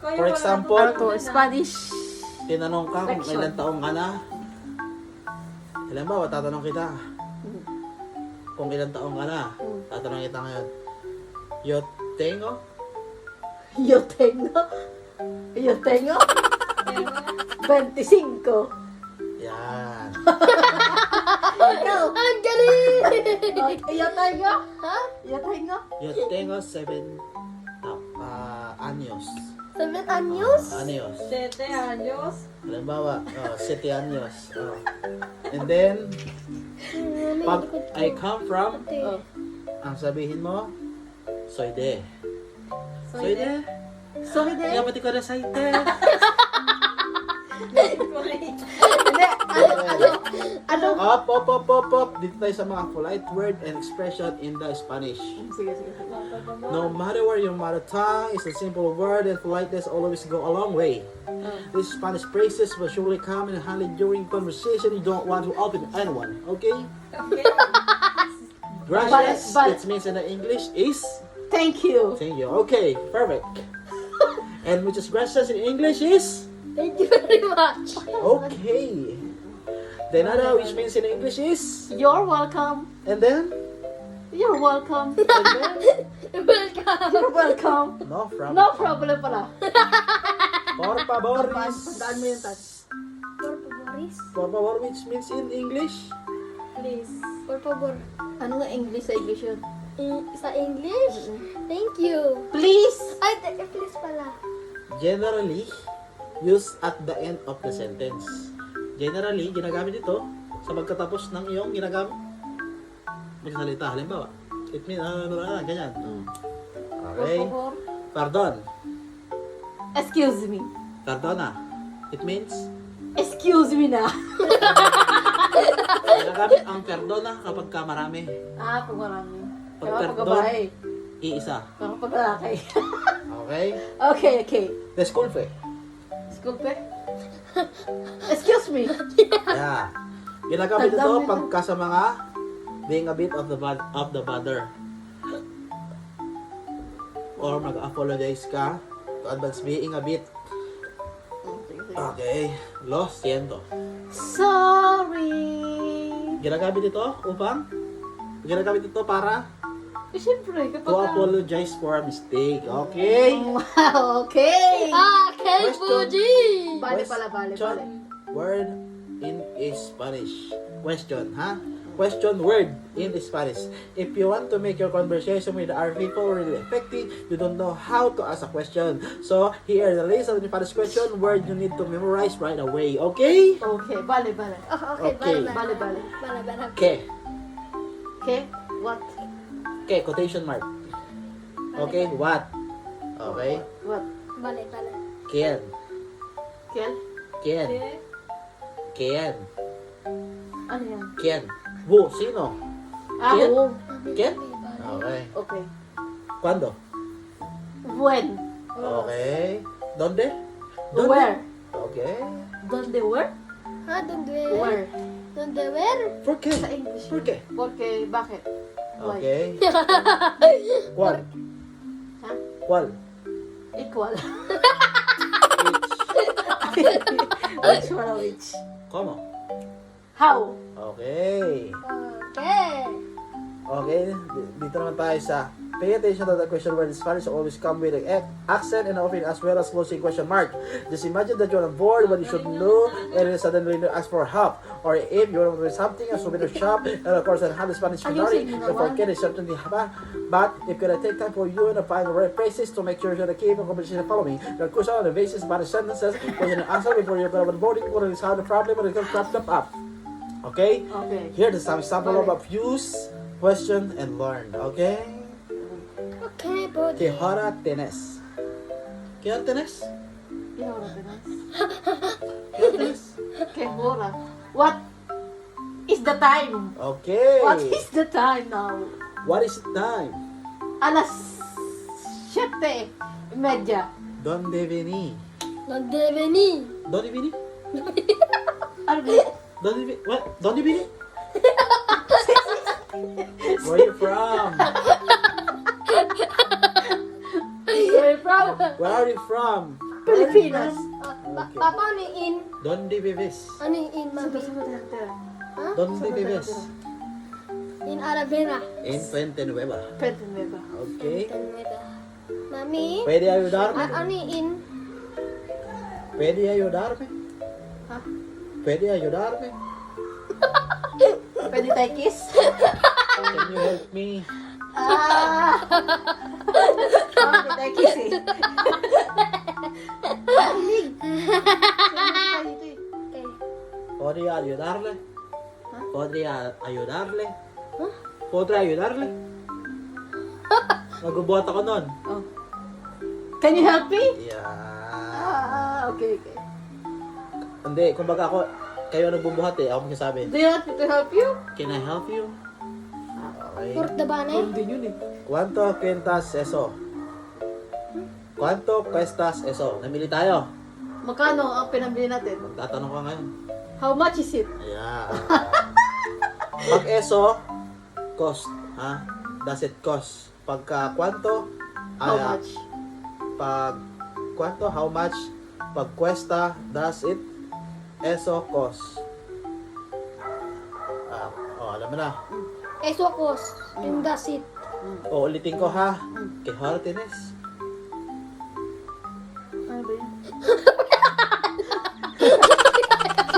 For example, Ito, Spanish. tinanong ka kung Section. ilang taong ka na. Ilan ba? Tatanong kita. Kung ilang taong ka na. Tatanong kita ngayon. Yo tengo? Yo tengo. Yo tengo. 25. Yan. Ang galing! Yo tengo. Ha? Yo tengo. Yo tengo 7 años. 7 anyos? Años. 7 años. Halimbawa, 7 años. And then, pag I come from, Oh. ang sabihin mo, soy de. Soy de. Sorry din. Kaya pati ko na soy de. Hindi. Ano? Up. Dito tayo sa mga polite word and expression in the Spanish. Sige, sige. No matter where your mother tongue is a simple word and politeness always go a long way. These Spanish phrases will surely come in handy during conversation you don't want to open anyone. Okay? Gracias. But- It means in the English is Thank you. thank you. Okay, perfect. And which is gracias in English is Thank you very much. okay. The another which means in English is You're welcome. and then You're welcome. Welcome. You're welcome. no problem. No problem pala. Por favor is Daan mo yung touch. Por favoris. por favor which means in English Please. Por favor. Ano nga English sa English yun? Sa English? Thank you. Please. Ay, please pala. generally used at the end of the sentence. Generally, ginagamit ito sa pagkatapos ng iyong ginagamit magsalita. Halimbawa, it means, ganyan. Okay. Por favor. Pardon. Excuse me. Pardona. It means, Excuse me na. ginagamit ang perdona kapag ka marami. Pag marami. Pag Kaya pag perdon, babae. iisa. Pero pag lalaki. Okay? Okay. Disculpe. Disculpe. Excuse me. Yeah. Ginagamit ito Tandaan mo pagka sa mga being a bit of the bother. Or mag-apologize ka to advance being a bit. Okay. Lo siento. Sorry. Ginagamit ito upang ginagamit ito para Siyempre, kapag... to apologize for a mistake. Okay? Wow, okay. Okay, Question. Fuji. Bale pala, bale. Word in Spanish. Question, ha? Question word in Spanish. If you want to make your conversation with our people really effective, you don't know how to ask a question. So, here are the list of the Spanish question word you need to memorize right away. Okay? Okay, bale. Oh, okay, Okay. bale. Bale. Okay. Okay, what? Okay, quotation mark. Okay, what? Okay. What? Bale. ¿Quién? Kel? ¿Quién? ¿Quién? Ano yan? ¿Quién? Who? Sino? ¿Quién? Who? ¿Quién? Okay. Okay. ¿Cuándo? When? Okay. ¿Dónde? Where? Okay. Donde where? Ha, donde Where? Donde ver? ¿Por qué? Sa English. ¿Por qué? Porque, bakit? Why? Okay. ¿Cuál? Ha? ¿Cuál? Equal. Which? Which one which? ¿Cómo? How? Okay. Okay. Okay. Dito naman tayo sa pay attention to the question word in Spanish always come with an accent and often as well as closing question mark. Just imagine that you're on board what you should know and then suddenly ask for help. Or if you're doing something a souvenir shop and of course and have the Spanish minority, Ayusin mo so naman. forget it certainly but if gonna take time for you to find the right phrases to make sure you're keep the conversation following. The question on the basis Spanish sentences question and answer before you're gonna boarding what is how the problem and it's wrap them up. Okay? Okay. Here is some example of abuse, question, and learn. Okay? Okay, Fuji. ¿Qué hora tenés? ¿Qué hora tenés? ¿Qué hora tenés? ¿Qué hora tenés? ¿Qué hora? What is the time? Okay. What is the time now? What is the time? Alas 7:30. ¿Dónde vení? Donde vení? ¿Dónde vení? Ano ba? ¿Dónde vení? What? ¿Dónde vení? Where you from? Where from? Where are you from? Pilipinas. Okay. Papa, ano yung in? Donde vives? Ano yung in, mami? Donde vives? In Aravera. En Fuente Nueva. Pwede ba? Okay. Mami? Pwede ayudarme? Ano yung in? Pwede ayudarme? Ha? Pwede ayudarme? Pwede tayo kiss? Can you help me? Ah! Pwede tayo kiss eh. Parinig. Okay. ¿Podría ayudarle? ¿Ah? ¿Podría ayudarle? Huh? ¿Podría ayudarle? Nagbubuhat ako nun. Oh. Can you help me? Yeah. Okay. Hindi, kumbaga ako, kayo nagbubuhat eh. Ako magsasabi, Do you want me to help you? can I help you? Okay. Port the bane? Hindi yun eh. ¿Cuánto cuentas eso? ¿Cuánto cuestas eso? Namili tayo. Magkano ang pinambili natin? Tatanong ka ngayon. How much is it? Ayan. Pag eso, cost. Ha? Does it cost? Pagka kwanto, How much? Pag kwanto, how much? Pag cuesta, does it eso cost? Alam mo na. Eso kos. Yung dasit. O, ulitin ko ha. Kay Hartines. Ano ba yun?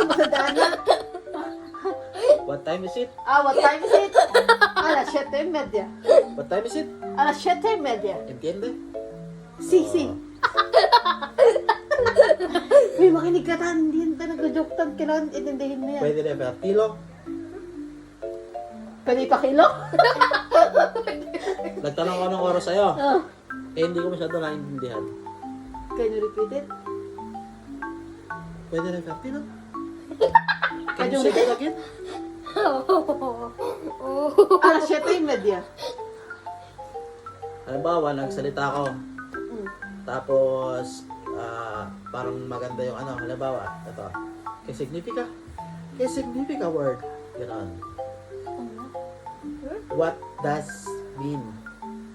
Matandaan na. What time is it? What time is it? Alas 7:30. What time is it? Alas 7:30. Entiende? Si. May makinig ka tan. Hindi ka nag-joke tan. Kailangan itindihin mo yan. Pwede na vertilo. Pwede pa kilo? Nagtanong ko anong oras sa'yo. Oh. Hindi ko masyado naiintindihan. Can you repeat it? Pwede na vertilo? Can Can you you say that again? Alas 7:30. Halimbawa, nagsalita ako. Mm. Tapos, parang maganda yung ano. Halimbawa, ito. Que significa? Que significa word? Ganon. What does mean?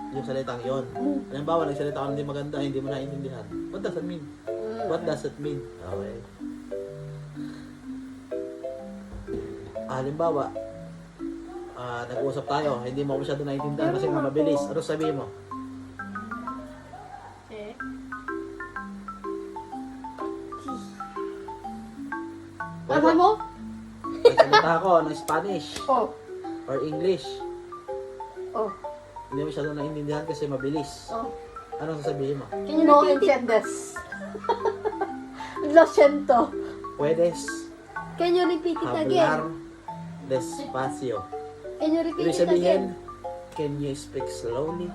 Yung salitang yon. Halimbawa, nagsalita ako hindi maganda, hindi mo naiintindihan. What does it mean? What does it mean? Okay. Halimbawa, nag-uusap tayo, hindi mo masyado naiintindihan kasi nga mabilis. Ano sabihin mo? Ano mo? Nagsalita ako ng Spanish Oh. or English. Oh. Hindi mo masyado naiintindihan kasi mabilis. Oh. Anong sasabihin mo? Can you No repeat it? entiendes. Lo siento. Puedes Can you repeat it hablar again? despacio. Can you repeat Ibig it sabihin, again? can you speak slowly?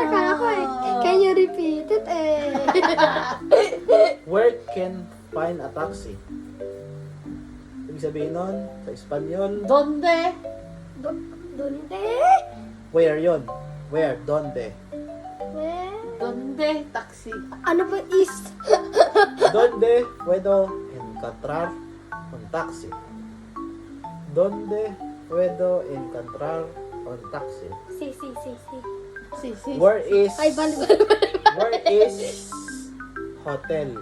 Kala ko eh. Can you repeat it eh? Where can find a taxi? Ibig sabihin nun, sa Espanyol, Donde? Donde? where yon? Where? Donde? Where? Donde? Taxi. Ano ba is? Donde puedo encontrar un taxi? Donde puedo encontrar un taxi? Si. Si. Where is Ay, bali. where is hotel?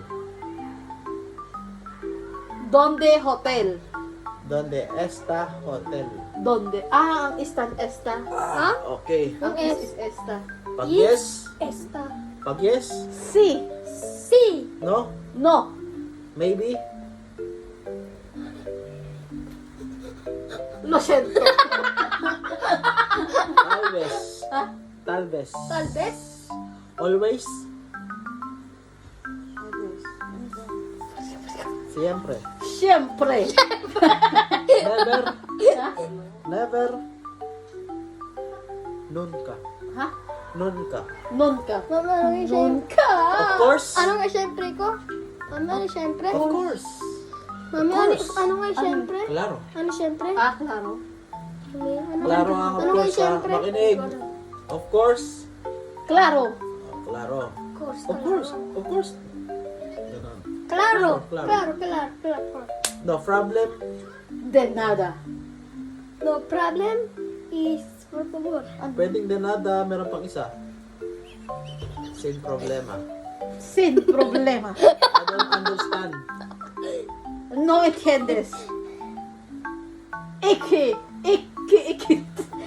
Donde hotel? Donde está hotel? Donde? Ang istan esta. Ha? Okay. Ang Ang is esta. Pag yes, Esta. pag yes, Si. Si. no, No. maybe, Lo siento. tal vez, Ha? tal vez, Tal vez. always, siempre, Siyempre. never, Ha? never, nunca, Ha? nunca. Nunca. Mama, ano yung syempre? Nunca. Of course, Ano nga syempre ko? Mami, ano syempre? of course, Mami, ano nga syempre? claro. Ano syempre? Klaro. Mami, ano Klaro ang of ano nga course, syempre? makinig. Of course, Klaro. claro. Of course. Of course, of course. Ganon. Claro. Claro. Claro. No problem, De nada. No problem is por favor. pwedeng de nada, meron pang isa. Sin problema. Sin problema. I don't understand. No entiendes. Iki.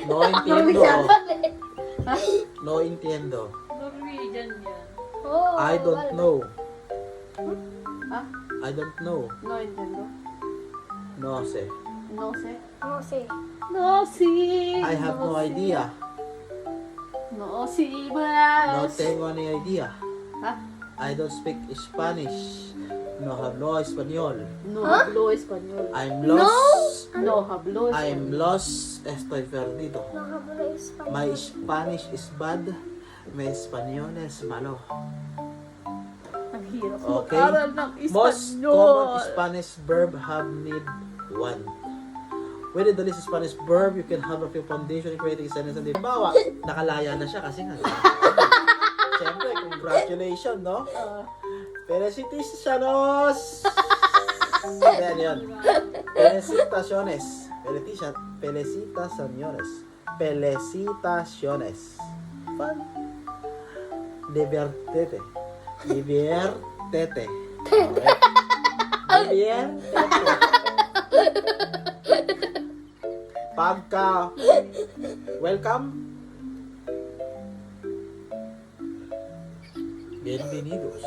No Norwegian. entiendo. No entiendo. Norwegian yan. Oh, I don't know. Ah? I don't know. No entiendo. No sé. No sé. no sé. No sí. I have no idea. No sí No más. tengo ni idea. Ah? I don't speak Spanish. No hablo español. No hablo español. I'm lost. No hablo I'm español. lost. Estoy perdido. No hablo español. My Spanish is bad. Mi español es malo. Ang hirap Okay. mag-aral ng Most Espanyol. common Spanish verb have need one. With the list Spanish verb, you can have a few foundation in creating sentence. Halimbawa, nakalaya na siya kasi nga. Siyempre, congratulations, no? Felicitaciones! Ayan yun. Felicitaciones. Felicitaciones. Felicitaciones. Fun. Divertete. Diviértete. Okay. Diviértete. Pagka welcome. Bienvenidos.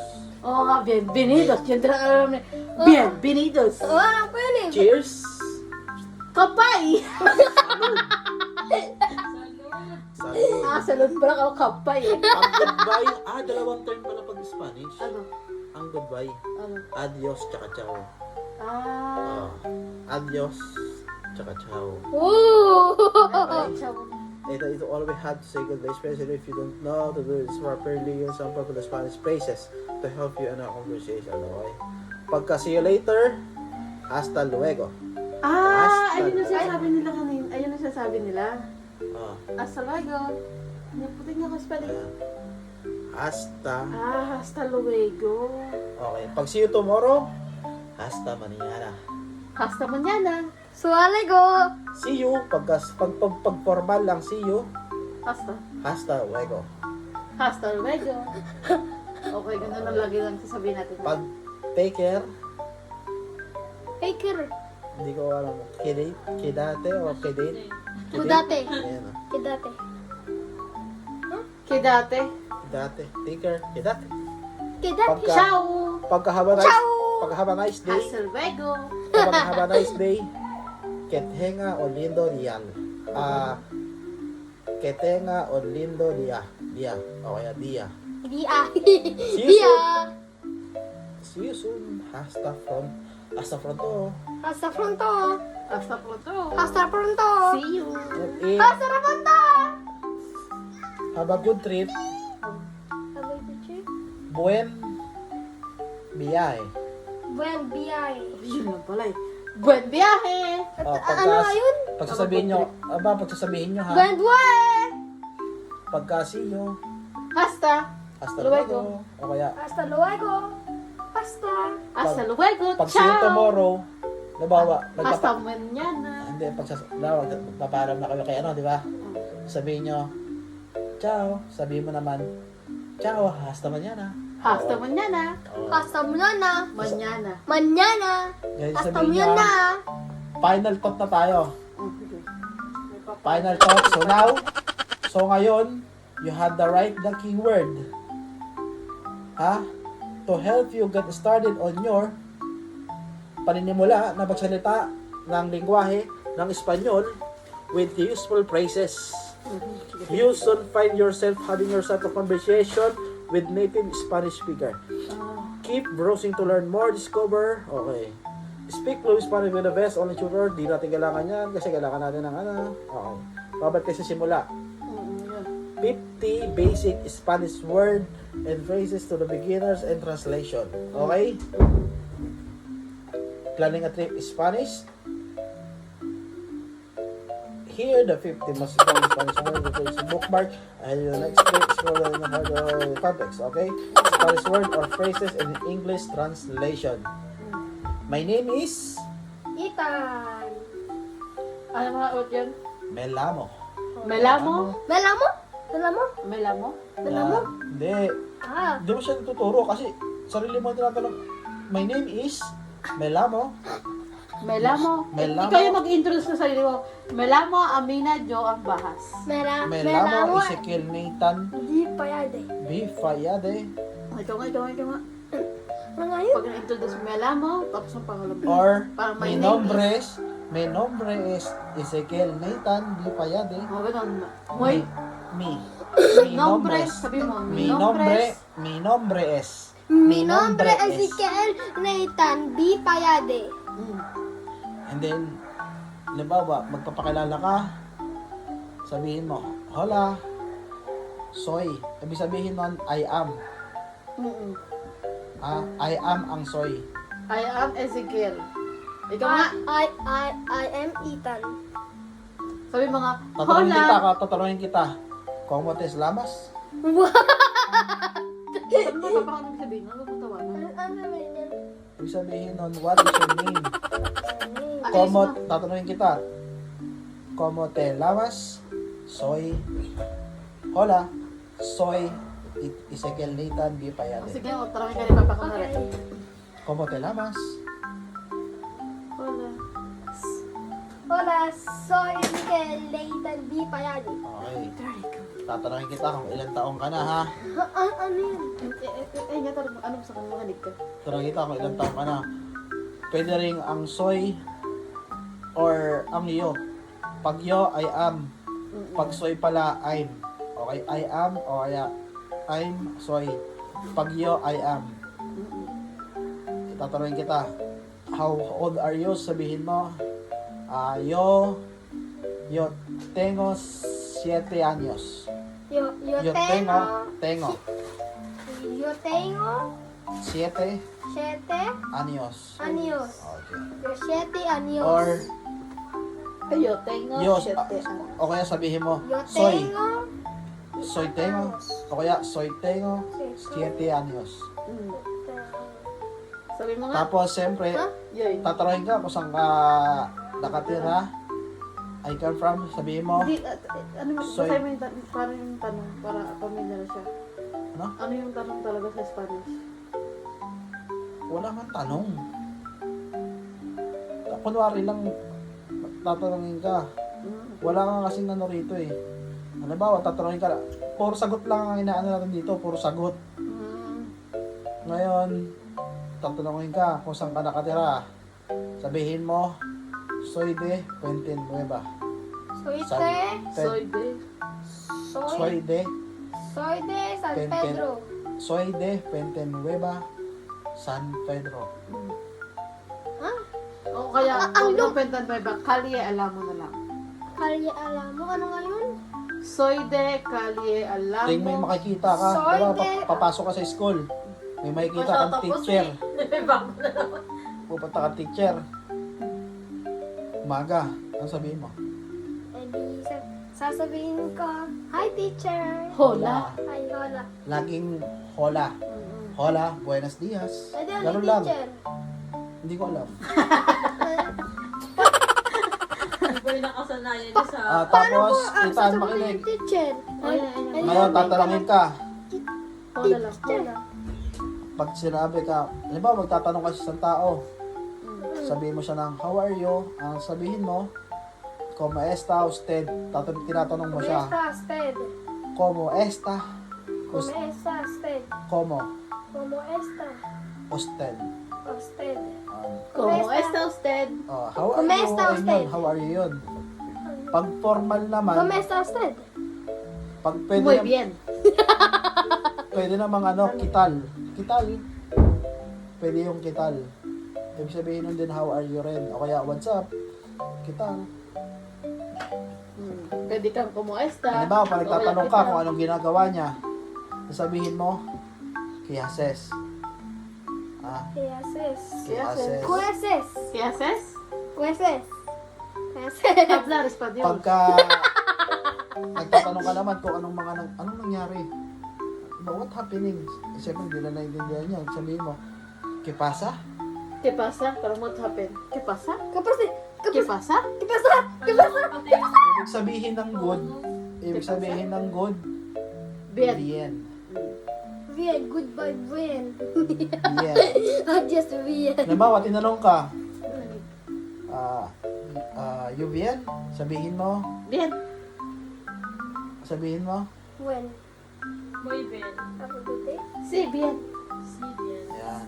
Oh, bienvenidos. Yan talaga alam niya. Bienvenidos. Oh, alam ko yun eh. Cheers. Kapay. Salud. Salud pala ako kapay eh. Ang goodbye, dalawang term pala pag Spanish. Ano? Ang goodbye. Ano? Adios, tsaka ciao. Adios, tsaka ciao. Ooh. Ito all we have to say goodbye, especially if you don't know to do this properly in some popular Spanish phrases to help you in our conversation, okay? Pagka see you later, hasta luego. Ayun yung sasabi nila kanina. Ayun yung sasabi nila. Ah, Hasta luego. Naputin niya ko spelling. ayan. Hasta. Hasta luego. Okay. Pag see you tomorrow, hasta mañana. Hasta mañana. Sualego. See you. Pag formal lang, see you. Hasta luego. Hasta luego. Okay, ganun lang lagi lang sasabihin natin. Pag take care, Baker. hindi ko alam. Kidate o kidate? Kudate. Ayan o. Kidate. Kidate. Kidate. Take care. Kidate. Kidate. Pagka- Ciao. Pagka have a nice day. Hasta luego. Pagka have a nice day. Que tenga un lindo día. Que tenga un lindo día. Día. O kaya día. Dia. See you Dia. See you soon. Hasta pronto. Hasta pronto. Hasta pronto. Hasta pronto. See you. And Hasta pronto. have a good trip. Sabay ko, Che. Buen viaje. Buen biyahe. Yun lang pala eh. Buen viaje. Ano nga yun? Pagsasabihin nyo ha. Buen buhay. Pagka see you. Hasta Luego. O kaya Hasta luego. Hasta. Hasta luego. pag see you Ciao. tomorrow. Nabawa. Hasta mañana. Hindi, paparam na kayo kay ano, di ba? Sabihin nyo, ciao. Sabihin mo naman, ciao, hasta mañana. Hasta mañana. Oh. Hasta mañana. Mañana. Mañana. Ganyan Hasta sabihin nyo, mañana. final thought na tayo. Okay. Final thought. So ngayon, you had the right the keyword. Ha? To help you get started on your paninimula na pagsalita ng lingwahe ng Espanyol with useful phrases. You soon find yourself having yourself a conversation with native Spanish speaker. Keep browsing to learn more, discover. Okay. Speak fluent Spanish with the best online tutor. Di natin kailangan yan kasi kailangan natin ng ano. Okay. Babalik tayo sa simula. 50 basic Spanish word and phrases to the beginners and translation. Okay? Planning a trip Spanish. Here the 50 most common Spanish word with bookmark and the next page scroll in the context. Okay? Spanish word or phrases in English translation. My name is Itan. Ano mga ulit yun? Melamo. Melamo? Melamo? Melamo? Melamo? Melamo? Hindi. Ah, Hindi mo siya tuturo kasi sarili mo tinatanong, my name is Melamo. Melamo. Melamo. Ikaw yung mag-introduce sa sarili mo. Melamo, Amina, Jo, ang bahas. Melamo, Melamo. Ezekiel Nathan, Di payade. B. Fayade, Ikaw nga. Mga yun. Pag na-introduce mo, Melamo, tapos ang pangalan mo. or Parang mi nombre es Ezekiel Nathan, B. Fayade. O, ganun. Muy, Mi. nombre, sabi mo, Mi nombre es. Mi nombre es Ezekiel Nathan B. Payade. And then, halimbawa, magpapakilala ka, sabihin mo, hola, soy. Ibig sabihin nun, I am. I am ang soy. I am Ezekiel. Ikaw nga. I am Ethan. Sabi mo nga, Tatanungin kita, ¿cómo te llamas? Sabi mo, papakanong sabihin, ano kung tawanan? Ano ba yun? Ibig sabihin nun, what is your name? Tatanungin kita, ¿cómo te llamas? Soy, hola, soy Ezekiel Nathan B. Payade. Sige, tarangin ka rin papakanong rin. Okay. ¿Cómo te llamas? Wala. Hola, soy Ezekiel Nathan B. Payade. Okay. Tatanungin kita kung ilang taong ka na ha. Ano yun? Ay, nga tarang, ano sa kanila manig ka? Tatanungin kita kung ilang taong ka na. Pwede rin ang soy or ang yo. Pag yo, I am. Pag soy pala, I'm. Okay, I am o kaya I'm soy. Pag yo, I am. Tatanungin kita, how old are you? Sabihin mo, yo tengo 7 años. Yo Yo tengo Yo tengo 7 7 años. años. Okay. Yo 7 años. Or, Yo tengo yo, 7 o kaya sabihin mo, Yo soy tengo o kaya soy tengo 7 años. Sabi mo nga, Tapos, siyempre, yoy. tatanungin ka kung saan ka nakatira. I come from, sabihin mo, Hindi, ano, Soy. basahin mo yung parang yung tanong, para pamilya na siya. Ano? Ano yung tanong talaga sa Spanish? wala man tanong. Kunwari lang, tatanungin ka. Wala kang kasing ano rito eh. Ano ba, tatanungin ka, puro sagot lang ang inaano natin dito, puro sagot. Ngayon, tatanungin ka kung saan ka nakatira. Sabihin mo, soy de Puente Nueva. Soy San Soy de. Soy de San Pen- Pedro. Soy de Puente Nueva, San Pedro. O kaya, ang kung pentan pa iba, Calle Alamo na lang. Kalye Alamo. Ano nga yun? Soy de Calle Alamo. Ting may makikita ka, Soy diba, de- papasok ka sa school. May makikita kang teacher. Pupunta ka teacher. Umaga, ano sabihin mo? Eh di, sasabihin ko, hi teacher. Hola. Hi, hola. Laging hola. Hola, buenos dias. Eh di, ano Ganun lang. teacher? Hindi ko alam. Iba yung nakasanayan niya sa... Tapos, Ang kitaan sasabihin makinig. ng teacher. Ay, Ngayon, tatanungin ka. Hola lang. teacher. Pag sinabi ka, halimbawa, magtatanong ka sa isang tao. Sabihin mo siya ng, how are you? Ang sabihin mo, como está usted? Tinatanong mo ¿Cómo siya, está usted? como está? ¿Cómo está usted? Como ¿Cómo está usted? usted? ¿Cómo está usted? How are ¿Cómo you? está Ayun usted? yun, how are you yun? Pag formal naman, ¿Cómo está usted? pag pwede, Muy bien. pwede namang kital. Kital. Pwede yung kital. Ibig sabihin nun din, how are you rin? O kaya, what's up? Kital. Pwede kang ¿cómo está? Ano ba, pag nagtatanong ka Hola, kung anong ginagawa niya, sasabihin mo, ¿qué haces? ¿Qué haces? ¿Qué haces? haces? ¿Qué haces? ¿Qué haces? ¿Qué haces? ¿Qué haces? Hablar español. Pagka nagtatanong ka naman kung anong nangyari. Diba, what happening? Siyempre, hindi na naiintindihan niya. Sabihin mo, ¿qué pasa? ¿Qué pasa? Pero what happened? ¿Qué pasa? ¿Qué pasa? ¿Qué pasa? ¿Qué pasa? ¿Qué pasa? Ibig sabihin ng good, ibig sabihin ng good, Bien. bien. bien. Goodbye, bien. Bien. Not just bien. Halimbawa, tinanong ka, you bien? Sabihin mo. Bien. Sabihin mo. When? Muy bien. Have a good day. Si, bien. Si bien. Yan.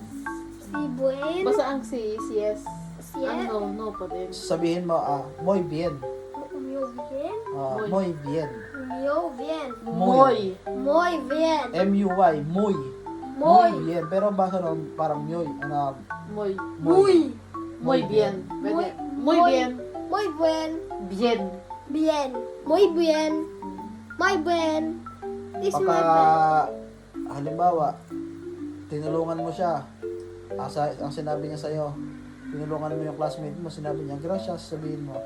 Si buen. Basta ang si is yes. Si Ang no, no pa din. Sabihin mo, muy bien. Muy bien. Muy bien. Muy bien. Muy. Muy bien. M-U-Y, muy. Muy. bien. Pero basa nung parang muy. Ano, Muy. Muy. Muy bien. Pwede. Muy bien. Muy bien. Bien. Bien. Muy bien. Muy bien. This is my Pagka, friend. halimbawa, tinulungan mo siya. Ang sinabi niya sa'yo, tinulungan mo yung classmate mo, sinabi niya, gracias, sabihin mo,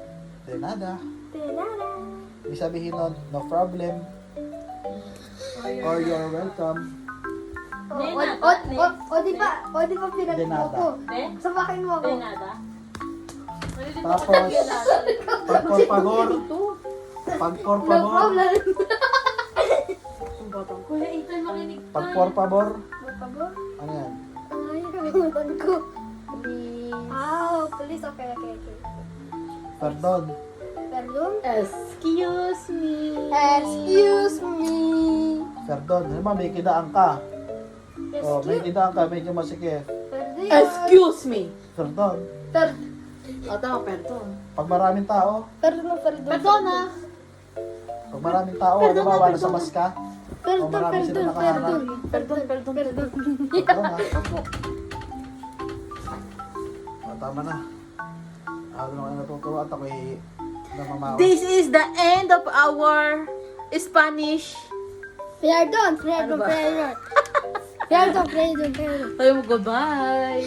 de nada. De nada. Ibig sabihin nun, no problem, or you're welcome. Di ba pinag mo ko? De? Sabakin mo De ako. nada. Tapos, pag por favor, pag por No favor, problem. Ang batang ko. Kuya Ethan, makinig ka. pag por favor, Por favor. ano yan? Ay, kalimutan ko. Please. Okay. Pardon. Pardon? Excuse me. Excuse me. Pardon. Halimbawa, may kidaan ka. O, may kidaan ka, medyo masikip. Pardon. Excuse me. Pardon. O, tama, perdon. Pag maraming tao, Perdona. pag maraming tao, halimbawa, nasa bus ka, o marami sila nakaharap. Perdon. Pardon ha. O, tama na. Ako lang ang natutuwa at ako'y namamawa. This is the end of our Spanish. Pardon. Ano ba? Pardon. Sabi mo, goodbye.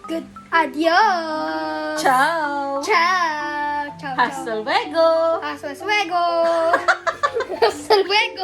Good. Adios. Ciao. Ciao. Hasta luego. Hasta luego. Hasta luego.